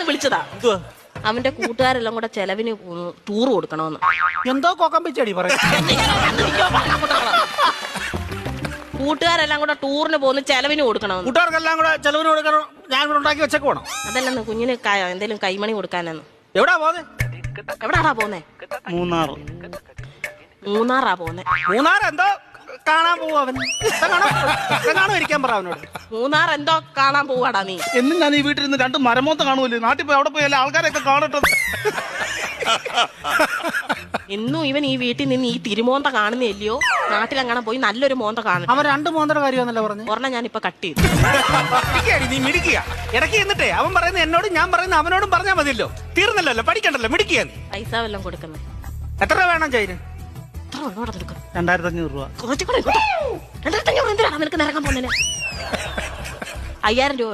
വിളിച്ചതാ. അവന്റെ കൂട്ടുകാരെല്ലാം കൂടെ ചെലവിന് ടൂർ കൊടുക്കണമെന്ന്. എന്തോ കോക്കം വെച്ചടി പറയും. കൂട്ടുകാരെല്ലാം കൂടെ ടൂറിന് പോകുന്ന ചെലവിന് കൊടുക്കണമെന്ന്. കൂട്ടുകാർക്കെല്ലാം കൂടെ ചെലവിന് കൊടുക്കണം. ഞാൻ കൂടെ ഉണ്ടാക്കി വെച്ചേക്ക് പോണം. അതല്ലെന്ന് കുഞ്ഞിന് എന്തേലും കൈമണി കൊടുക്കാനെന്ന്. എവിടാ പോന്നെ? എവിടാടാ പോന്നെ? മൂന്നാറാ പോന്നെ. മൂന്നാർ എന്തോ കാണാൻ പോവാ അവൻ. കാണാൻ ഇരിക്കാൻ പറ അവനോട്. മൂന്നാർ എന്തോ കാണാൻ പോവാടാ നീ. എന്നും ഞാൻ ഈ വീട്ടിൽ 2 മരമോത്ത കാണുമല്ലോ. നാട്ടിൽ പോയി അവിടെ പോയി എല്ലാ ആൾക്കാരെയൊക്കെ കാണട്ടെ. ഇന്നും ഇവൻ ഈ വീട്ടിൽ നിന്ന് ഈ തിരുമോന്ത കാണുന്നില്ലയോ? നാട്ടിലെങ്ങനെ പോയി നല്ലൊരു മോന്ത കാണും. അവൻ 2 മോന്തയുടെ കാര്യമാണല്ലോ പറഞ്ഞു. ഒരെണ്ണം ഞാൻ ഇപ്പൊ കട്ട് ചെയ്തു. നീ മിടിക്കുക. ഇടയ്ക്ക് എന്നിട്ടേ അവൻ പറയുന്നത് എന്നോടും ഞാൻ പറയുന്നത് അവനോടും പറഞ്ഞാൽ മതിയല്ലോ. തീർന്നല്ലോ, പഠിക്കണ്ടല്ലോ, മിടിക്കുക. പൈസ വല്ലതും കൊടുക്കുന്നേ. എത്ര രൂപ വേണം ചൈന്? 2500 രൂപ. 2500 എന്തിനാണ് നിനക്ക് നിരക്കാൻ പോകുന്നതിന്? 5000 രൂപ.